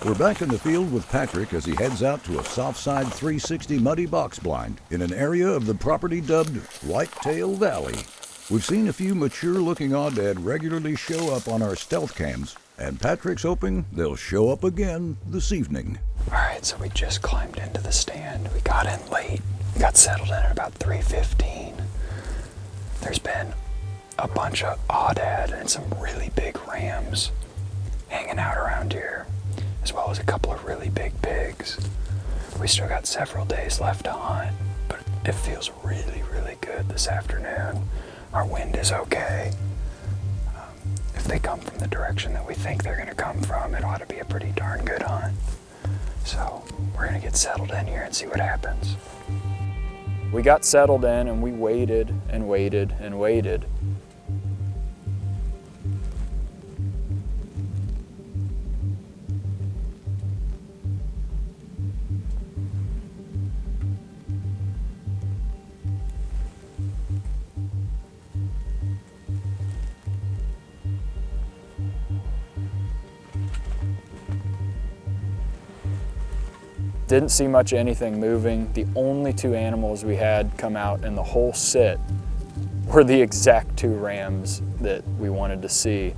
We're back in the field with Patrick as he heads out to a soft side 360 muddy box blind in an area of the property dubbed Whitetail Valley. We've seen a few mature-looking aoudad regularly show up on our stealth cams, and Patrick's hoping they'll show up again this evening. All right, so we just climbed into the stand. We got in late, got settled in at about 3:15. There's been a bunch of aoudad and some really big rams hanging out around here, as well as a couple of really big pigs. We still got several days left to hunt, but it feels really, really good this afternoon. Our wind is okay. If they come from the direction that we think they're gonna come from, it ought to be a pretty darn good hunt. So we're gonna get settled in here and see what happens. We got settled in and we waited and waited and waited. Didn't see much of anything moving. The only two animals we had come out in the whole sit were the exact two rams that we wanted to see.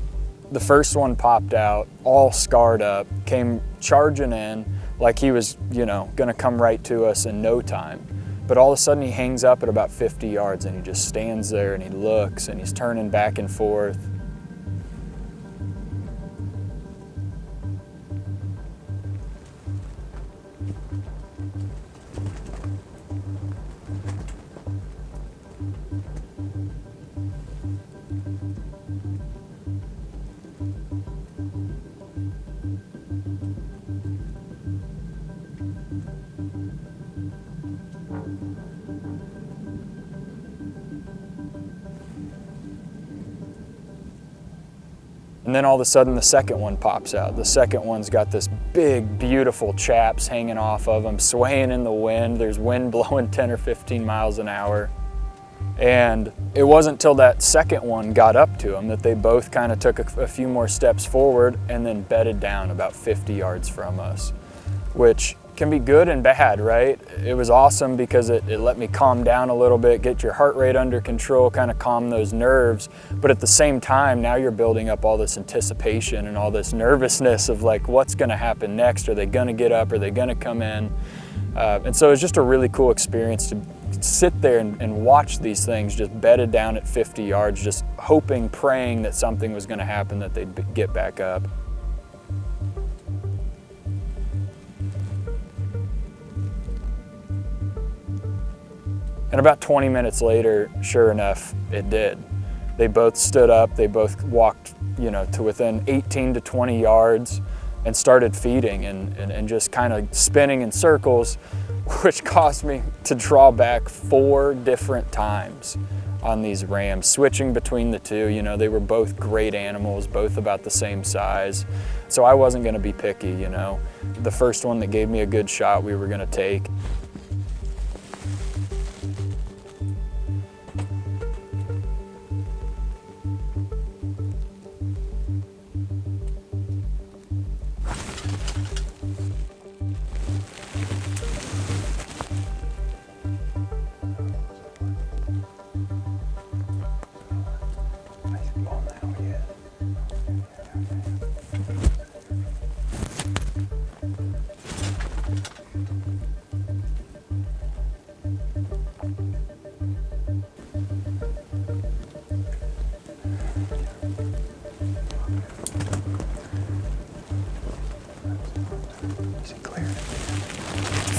The first one popped out, all scarred up, came charging in like he was, gonna come right to us in no time. But all of a sudden he hangs up at about 50 yards and he just stands there and he looks and he's turning back and forth. And then all of a sudden the second one pops out. The second one's got this big, beautiful chaps hanging off of him, swaying in the wind. There's wind blowing 10 or 15 miles an hour. And it wasn't till that second one got up to him that they both kind of took a few more steps forward and then bedded down about 50 yards from us, which can be good and bad, right? It was awesome because it let me calm down a little bit, get your heart rate under control, kind of calm those nerves. But at the same time, now you're building up all this anticipation and all this nervousness of like, what's gonna happen next? Are they gonna get up? Are they gonna come in? And so it's just a really cool experience to sit there and watch these things just bedded down at 50 yards, just hoping, praying that something was gonna happen, that they'd get back up. And about 20 minutes later, sure enough, it did. They both stood up, they both walked, to within 18 to 20 yards and started feeding and just kind of spinning in circles, which caused me to draw back 4 different times on these rams, switching between the two. They were both great animals, both about the same size. So I wasn't gonna be picky, The first one that gave me a good shot, we were gonna take.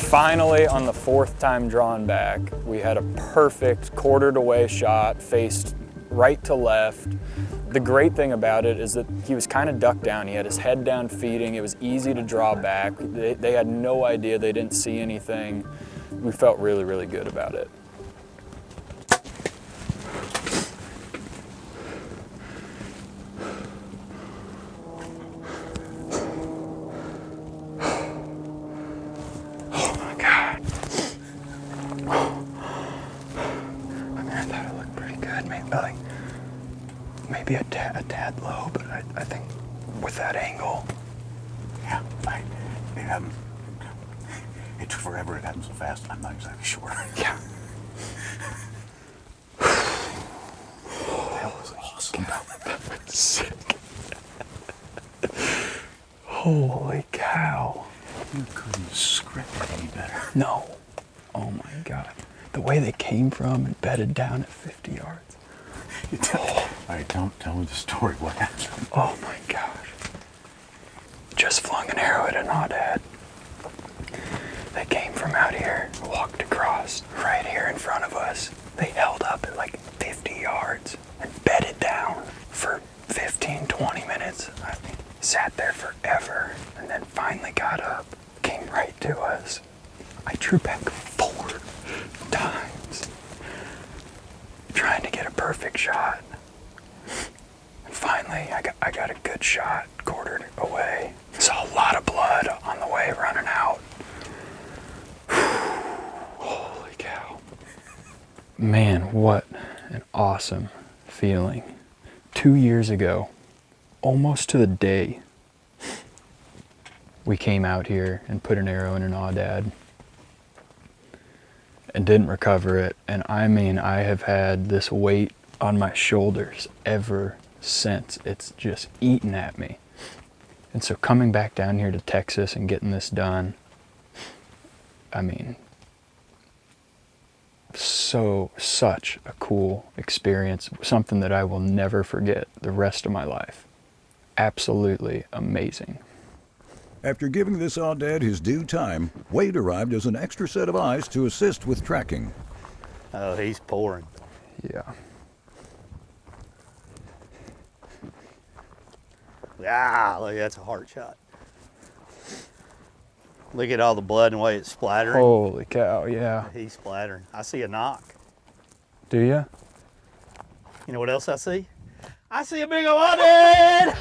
Finally, on the 4th time drawn back, we had a perfect quartered away shot, faced right to left. The great thing about it is that he was kind of ducked down. He had his head down feeding. It was easy to draw back. They had no idea. They didn't see anything. We felt really, really good about it. Maybe a tad low, but I think with that angle, yeah. It took forever. It happened so fast. I'm not exactly sure. Yeah. That was awesome. Sick. Holy cow. You couldn't script it any better. No. Oh my God. The way they came from and bedded down at 50 yards. All right, tell me the story. What happened? Oh my gosh. Just flung an arrow at an aoudad. They came from out here, walked across right here in front of us. They held up at like 50 yards and bedded down for 15, 20 minutes. I mean, sat there forever and then finally got up, came right to us. I drew back 4 times trying to get a perfect shot. And finally, I got a good shot, quartered away. Saw a lot of blood on the way running out. Holy cow. Man, what an awesome feeling. 2 years ago, almost to the day, we came out here and put an arrow in an aoudad and didn't recover it. And I mean, I have had this weight on my shoulders ever since. It's just eaten at me. And so coming back down here to Texas and getting this done, I mean, such a cool experience, something that I will never forget the rest of my life. Absolutely amazing. After giving this aoudad his due time, Wade arrived as an extra set of eyes to assist with tracking. Oh, he's pouring. Yeah. Ah, look, that's a heart shot. Look at all the blood and the way it's splattering. Holy cow, yeah. He's splattering. I see a knock. Do you? You know what else I see? I see a big old aoudad!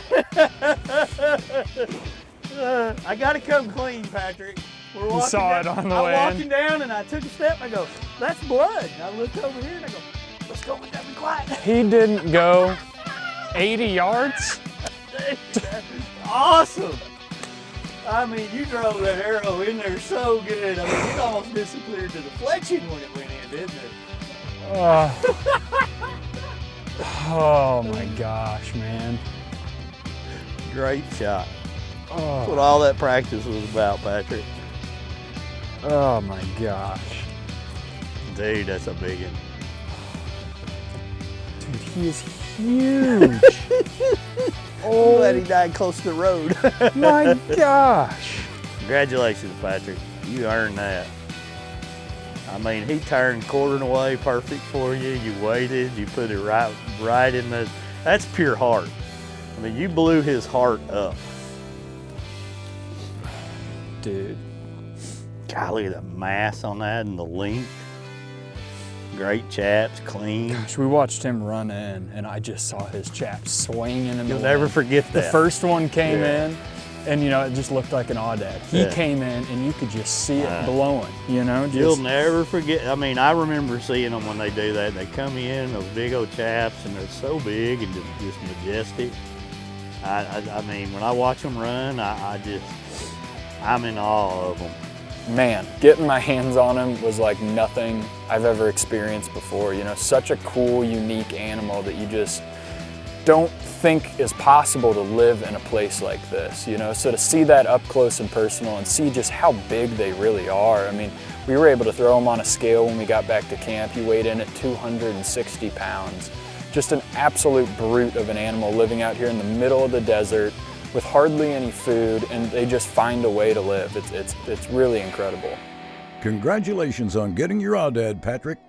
I gotta come clean, Patrick. We're walking saw it down, on the I'm way in. walking down and I took a step and I go, that's blood. And I looked over here and I go, let's go, let's be quiet. He didn't go 80 yards? That's awesome. I mean, you drove that arrow in there so good. I mean, it almost disappeared to the flexion when it went in, didn't it? Oh my gosh, man. Great shot. That's Oh, what all that practice was about, Patrick. oh my gosh. Dude, that's a big one. Dude, he is huge. Oh, glad he died close to the road. My gosh. Congratulations, Patrick. You earned that. I mean, he turned quartering away perfect for you. You waited, you put it right in the, that's pure heart. I mean, you blew his heart up. Dude. God, look at the mass on that and the length. Great chaps, clean. Gosh, we watched him run in, and I just saw his chaps swinging in the You'll wind. never forget The that. first one came Yeah. in, and you know, it just looked like an aoudad. He Yeah. came in, and you could just see it blowing, you know? You'll Just, never forget. I mean, I remember seeing them when they do that. They come in, those big old chaps, and they're so big and just majestic. I mean, when I watch them run, I'm in awe of them. man, getting my hands on him was like nothing I've ever experienced before. You know, such a cool, unique animal that you just don't think is possible to live in a place like this, you know? So to see that up close and personal and see just how big they really are. I mean, we were able to throw him on a scale when we got back to camp. He weighed in at 260 pounds. Just an absolute brute of an animal living out here in the middle of the desert with hardly any food, and they just find a way to live. It's really incredible. Congratulations on getting your aoudad, Patrick.